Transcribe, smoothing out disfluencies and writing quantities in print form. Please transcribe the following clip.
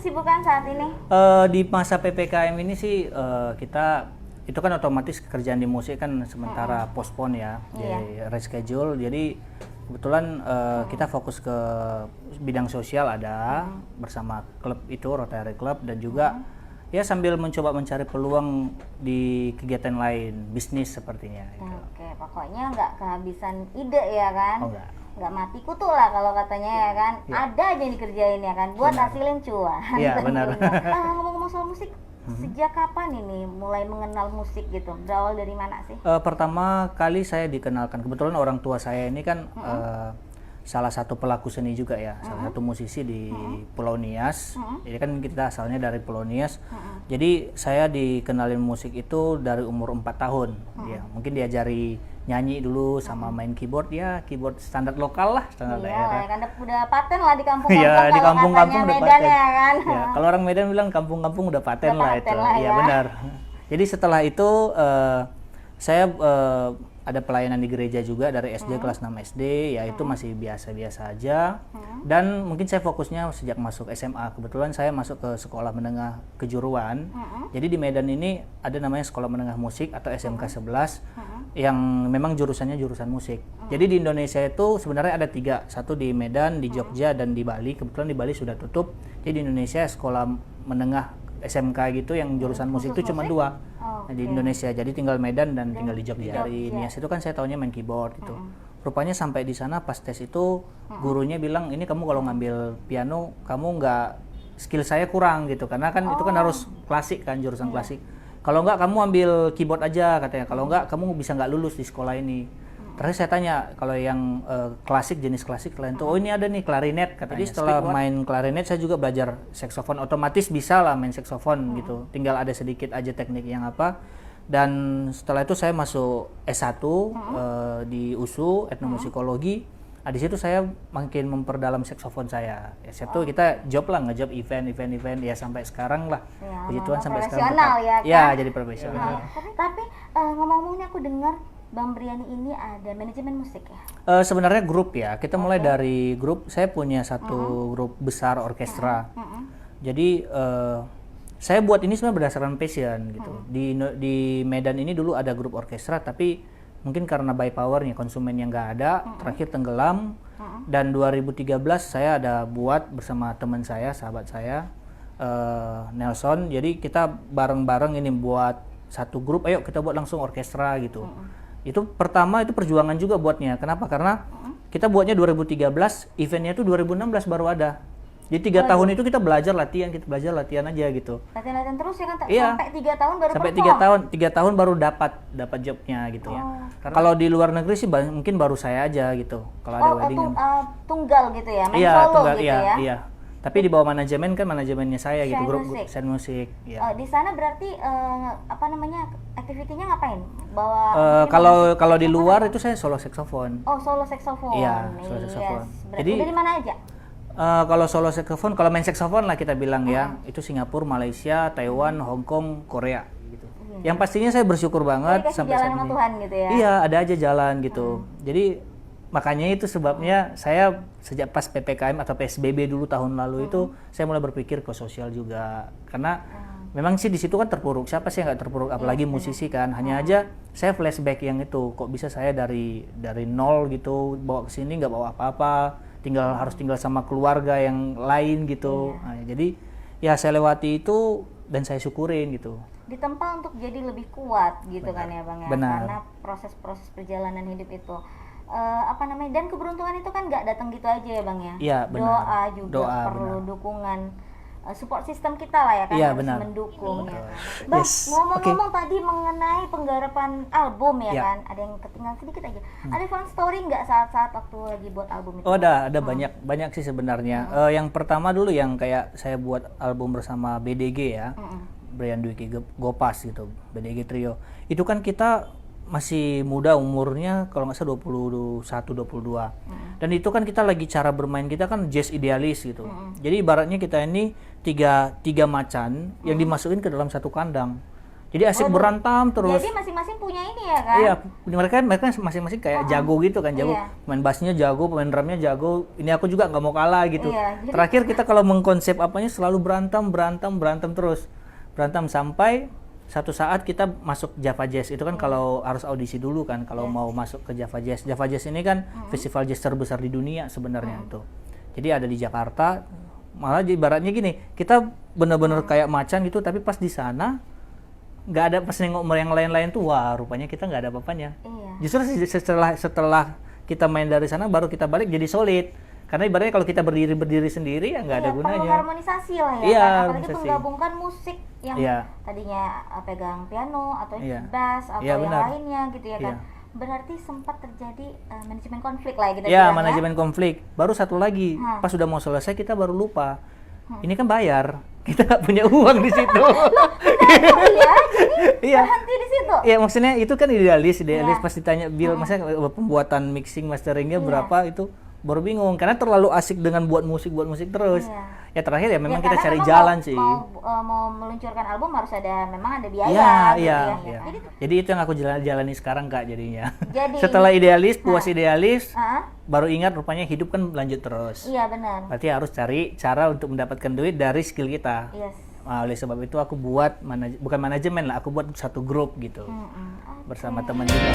kesibukan saat ini? Di masa PPKM ini sih kita itu kan otomatis kerjaan di musik kan sementara postpone ya, jadi reschedule. Jadi kebetulan kita fokus ke bidang sosial ada bersama klub itu Rotary Club dan juga ya sambil mencoba mencari peluang di kegiatan lain, bisnis sepertinya. Gitu. Oke, pokoknya nggak kehabisan ide ya kan? Oh enggak. Nggak mati kutu lah kalau katanya ya kan, ada aja yang dikerjain ya kan, buat hasilin cuan. Iya benar. Ngomong-ngomong soal musik, sejak kapan ini mulai mengenal musik gitu? Berawal dari mana sih? Pertama kali saya dikenalkan, kebetulan orang tua saya ini kan salah satu pelaku seni juga ya, salah satu musisi di Pulau Nias. Jadi kan kita asalnya dari Pulau Nias. Jadi saya dikenalin musik itu dari umur 4 tahun. Ya, mungkin diajari nyanyi dulu sama main keyboard, ya keyboard standar lokal lah, standar daerah. Iya, kan udah paten lah di kampung-kampung. Iya, di kampung-kampung udah Medan paten. ya kan. Ya, kalau orang Medan bilang kampung-kampung udah paten Udah lah paten itu. lah Iya ya. benar. Jadi setelah itu saya ada pelayanan di gereja juga dari SD kelas 6 SD, ya itu masih biasa-biasa aja. Dan mungkin saya fokusnya sejak masuk SMA. Kebetulan saya masuk ke sekolah menengah kejuruan. Jadi di Medan ini ada namanya Sekolah Menengah Musik atau SMK 11 yang memang jurusannya jurusan musik. Jadi di Indonesia itu sebenarnya ada 3, satu di Medan, di Jogja, dan di Bali. Kebetulan di Bali sudah tutup. Jadi di Indonesia sekolah menengah SMK gitu yang jurusan musik itu cuma 2 di Indonesia. Jadi tinggal Medan dan tinggal di Jogja. Dari Nias itu kan saya taunya main keyboard itu. Rupanya sampai di sana pas tes itu gurunya bilang, ini kamu kalau ngambil piano kamu nggak, skill saya kurang gitu, karena kan itu kan harus klasik kan, jurusan klasik. Kalau nggak kamu ambil keyboard aja katanya, kalau nggak kamu bisa nggak lulus di sekolah ini. Terakhir saya tanya kalau yang klasik, jenis klasik lain tuh, oh ini ada nih klarinet katanya. Jadi setelah main klarinet saya juga belajar saksofon, otomatis bisa lah main saksofon gitu. Tinggal ada sedikit aja teknik yang apa. Dan setelah itu saya masuk S1 di USU etnomusikologi. Di situ saya makin memperdalam saksofon saya. Ya, situ kita job lah, ngejob event ya sampai sekarang lah. Ya, Puji Tuhan sampai sekarang profesional ya kan? Ya, jadi profesional. Tapi ngomong-ngomong nih, aku dengar Bang Briani ini ada manajemen musik ya? Sebenarnya grup ya, kita mulai dari grup. Saya punya satu grup besar orkestra. Jadi saya buat ini sebenarnya berdasarkan passion gitu. Di Medan ini dulu ada grup orkestra, tapi mungkin karena by powernya konsumen yang nggak ada, terakhir tenggelam. Dan 2013 saya ada buat bersama teman saya, sahabat saya, Nelson. Jadi kita bareng-bareng ini buat satu grup, ayo kita buat langsung orkestra gitu. Itu pertama itu perjuangan juga buatnya. Kenapa? Karena kita buatnya 2013, eventnya itu 2016 baru ada. Jadi 3 tahun itu kita belajar latihan aja gitu. Latihan terus ya kan? Iya. Sampai 3 tahun baru sampai perform? 3 tahun baru dapat jobnya gitu ya. Karena kalau di luar negeri sih mungkin baru saya aja gitu. Kalau ada wedding. Tunggal gitu ya? Main Iya, solo tunggal, gitu iya, ya? iya. Tapi di bawah manajemen kan manajemennya saya gitu, Shine grup Music. Shine Music. Ya. Di sana berarti apa namanya, aktivitinya ngapain? Bawa Kalau di luar itu saya solo saxophone. Oh, solo saxophone. Iya, solo saxophone. Berarti Jadi dari mana aja? kalau solo saxophone, kalau main saxophone lah kita bilang ya, itu Singapura, Malaysia, Taiwan, Hong Kong, Korea gitu. Yang pastinya saya bersyukur banget Dikasih sampai jalan saat sama ini. Tuhan gitu ya? Iya, ada aja jalan gitu. Jadi makanya itu sebabnya saya sejak pas PPKM atau PSBB dulu tahun lalu itu saya mulai berpikir ke sosial juga, karena memang sih di situ kan terpuruk, siapa sih yang nggak terpuruk, apalagi musisi kan. Hanya aja saya flashback yang itu, kok bisa saya dari nol gitu bawa ke sini nggak bawa apa-apa, harus tinggal sama keluarga yang lain gitu. Nah, jadi ya saya lewati itu dan saya syukurin gitu. Ditempa untuk jadi lebih kuat gitu. Benar. Kan ya Bang ya? Benar. Karena proses-proses perjalanan hidup itu apa namanya, dan keberuntungan itu kan nggak datang gitu aja ya Bang ya? Iya, benar. Doa juga perlu dukungan, support system kita lah ya kan, harus mendukung ya. Bang, ngomong-ngomong tadi mengenai penggarapan album ya kan, ada yang ketinggalan sedikit aja. Ada fun story nggak saat-saat waktu lagi buat album itu? Oh, ada banyak sih sebenarnya. Yang pertama dulu yang kayak saya buat album bersama BDG ya, Brian Dwiki Gopas gitu, BDG Trio. Itu kan kita masih muda umurnya, kalau nggak salah 21-22. Dan itu kan kita lagi cara bermain kita kan jazz idealis gitu. Jadi ibaratnya kita ini tiga macan yang dimasukin ke dalam satu kandang. Jadi asik berantam terus. Jadi masing-masing punya ini ya kan? Iya, mereka masing-masing kayak jago gitu kan, jago. Pemain bassnya jago, pemain drumnya jago. Ini aku juga nggak mau kalah gitu. Terakhir kita kalau mengkonsep apanya selalu berantem terus. Berantem sampai satu saat kita masuk Java Jazz. Itu kan kalau harus audisi dulu kan kalau mau masuk ke Java Jazz. Java Jazz ini kan festival jazz terbesar di dunia sebenarnya itu. Jadi ada di Jakarta. Malah ibaratnya gini, kita benar-benar kayak macan gitu, tapi pas di sana nggak ada, pas nengok yang lain-lain tuh, wah rupanya kita nggak ada apa-apanya. Justru setelah kita main dari sana baru kita balik jadi solid. Karena ibaratnya kalau kita berdiri sendiri ya nggak ada gunanya. Perlu harmonisasi lah ya. Iya, kan? Apalagi menggabungkan musik yang tadinya pegang piano atau bass atau yang lainnya gitu ya kan. Berarti sempat terjadi manajemen konflik lah ya gitu. Iya, manajemen konflik. Baru satu lagi, pas sudah mau selesai kita baru lupa. Ini kan bayar, kita nggak punya uang di situ. Iya, berhenti di situ. Iya, maksudnya itu kan idealis pas ditanya bill, maksudnya pembuatan mixing masteringnya berapa itu baru bingung karena terlalu asik dengan buat musik terus. Ya terakhir ya memang kita cari jalan sih. Mau meluncurkan album harus memang ada biaya. Iya. Jadi itu yang aku jalani sekarang Kak jadinya. Setelah idealis, puas idealis, baru ingat rupanya hidup kan lanjut terus. Iya benar. Berarti harus cari cara untuk mendapatkan duit dari skill kita. Nah, oleh sebab itu aku buat bukan manajemen lah, aku buat satu grup gitu bersama teman juga.